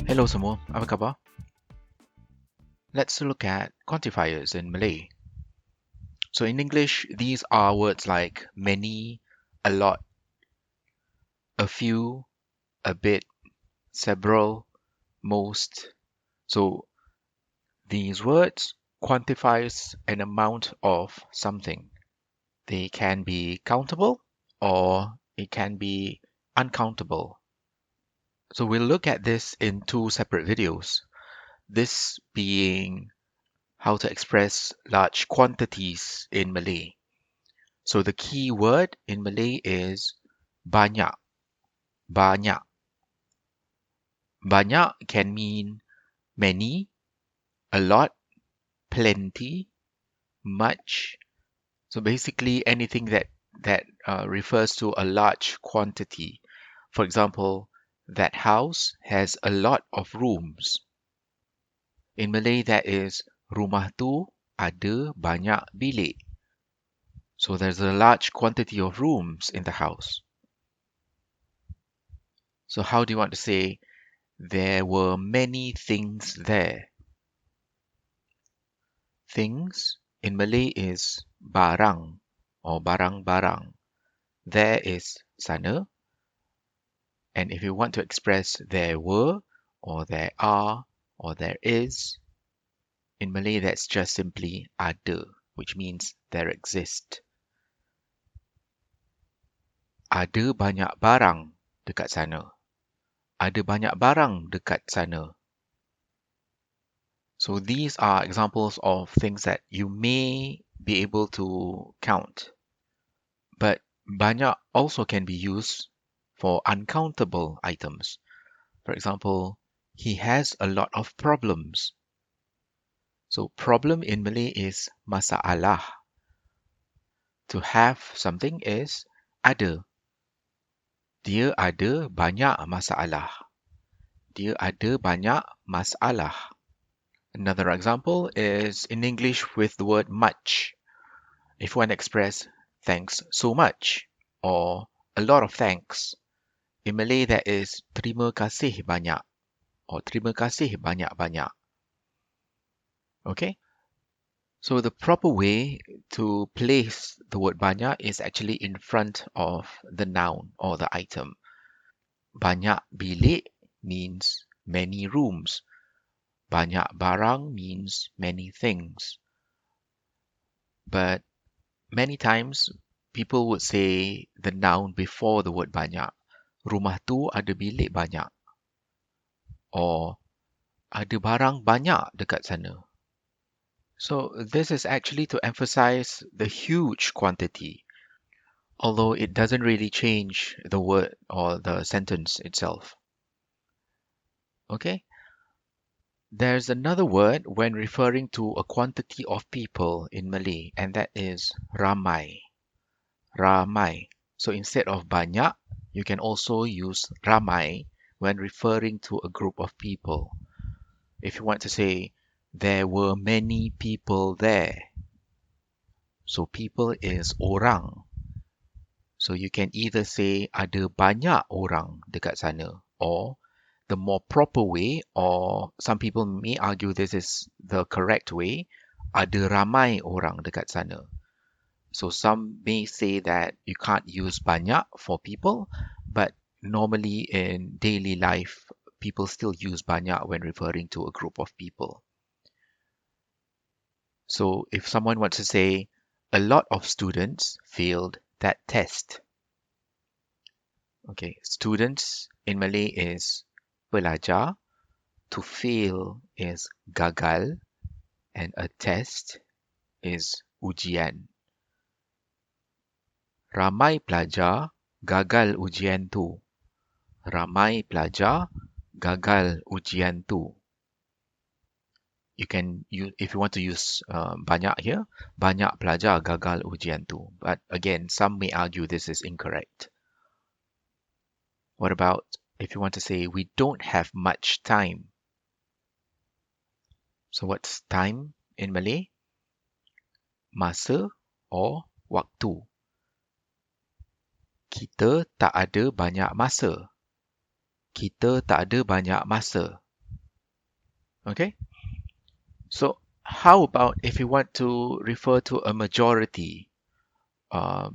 Hello semua, apa khabar? Let's look at quantifiers in Malay. So in English, these are words like many, a lot, a few, a bit, several, most. So these words quantifies an amount of something. They can be countable or it can be uncountable. So we'll look at this in two separate videos. This being how to express large quantities in Malay. So the key word in Malay is banyak. Banyak. Banyak can mean many, a lot, plenty, much. So basically anything that refers to a large quantity. For example, that house has a lot of rooms. In Malay, that is rumah tu ada banyak bilik. So there's a large quantity of rooms in the house. So how do you want to say there were many things there? Things in Malay is barang or barang-barang. There is sana. And if you want to express there were or there are or there is, in Malay that's just simply ada, which means there exist. Ada banyak barang dekat sana. Ada banyak barang dekat sana. So these are examples of things that you may be able to count. But banyak also can be used for uncountable items. For example, he has a lot of problems. So problem in Malay is masalah. To have something is ada. Dia ada banyak masalah. Dia ada banyak masalah. Another example is in English with the word much. If you want to express thanks so much or a lot of thanks, in Malay that is terima kasih banyak or terima kasih banyak-banyak. Okay? So the proper way to place the word banyak is actually in front of the noun or the item. Banyak bilik means many rooms. Banyak barang means many things. But many times people would say the noun before the word banyak. Rumah tu ada bilik banyak. Or ada barang banyak dekat sana. So this is actually to emphasize the huge quantity, although it doesn't really change the word or the sentence itself. Okay? There's another word when referring to a quantity of people in Malay, and that is ramai. Ramai. So instead of banyak, you can also use ramai when referring to a group of people. If you want to say, there were many people there. So people is orang. So you can either say ada banyak orang dekat sana, or the more proper way, or some people may argue this is the correct way, ada ramai orang dekat sana. So some may say that you can't use banyak for people, but normally in daily life, people still use banyak when referring to a group of people. So if someone wants to say, a lot of students failed that test. Okay, students in Malay is pelajar. To fail is gagal, and a test is ujian. Ramai pelajar gagal ujian tu. Ramai pelajar gagal ujian tu. You can use, if you want to use banyak here, banyak pelajar gagal ujian tu. But again, some may argue this is incorrect. What about if you want to say we don't have much time? So what's time in Malay? Masa or waktu. Kita tak ada banyak masa. Kita tak ada banyak masa. Okay, so how about if you want to refer to a majority?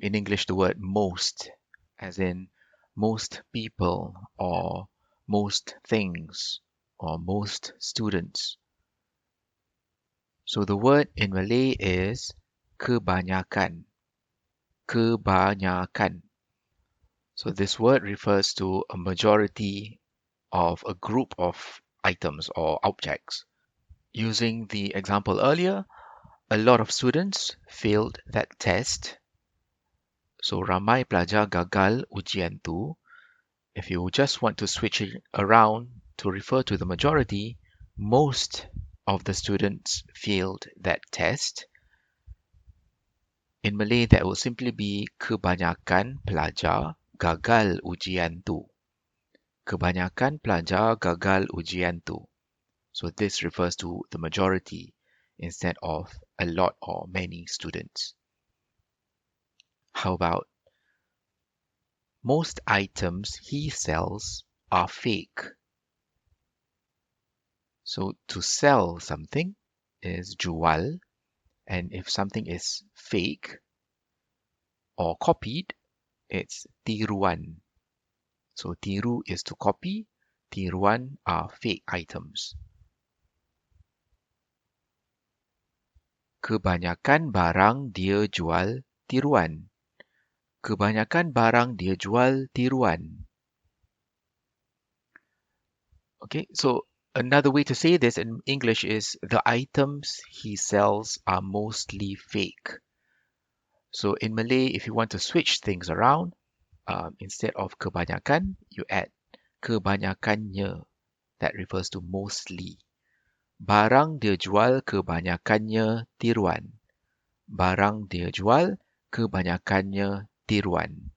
In English, the word most, as in most people or most things or most students. So the word in Malay is kebanyakan. Kebanyakan. So this word refers to a majority of a group of items or objects. Using the example earlier, a lot of students failed that test. So ramai pelajar gagal ujian tu. If you just want to switch it around to refer to the majority, most of the students failed that test. In Malay, that will simply be kebanyakan pelajar gagal ujian tu. Kebanyakan pelajar gagal ujian tu. So this refers to the majority instead of a lot or many students. How about most items he sells are fake? So to sell something is jual, and if something is fake or copied, it's tiruan. So tiru is to copy, tiruan are fake items. Kebanyakan barang dia jual tiruan. Kebanyakan barang dia jual tiruan. Okay, so another way to say this in English is the items he sells are mostly fake. So in Malay, if you want to switch things around, instead of kebanyakan, you add kebanyakannya. That refers to mostly. Barang dia jual kebanyakannya tiruan. Barang dia jual kebanyakannya tiruan.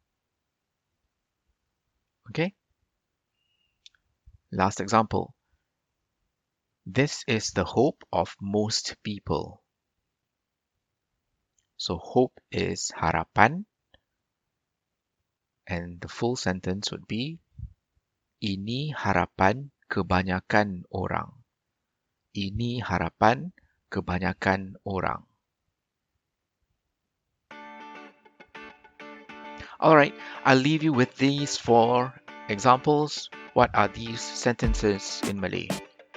Okay? Last example. This is the hope of most people. So hope is harapan, and the full sentence would be ini harapan kebanyakan orang. Ini harapan kebanyakan orang. Alright, I'll leave you with these four examples. What are these sentences in Malay?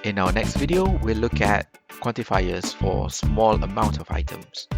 In our next video, we'll look at quantifiers for small amount of items.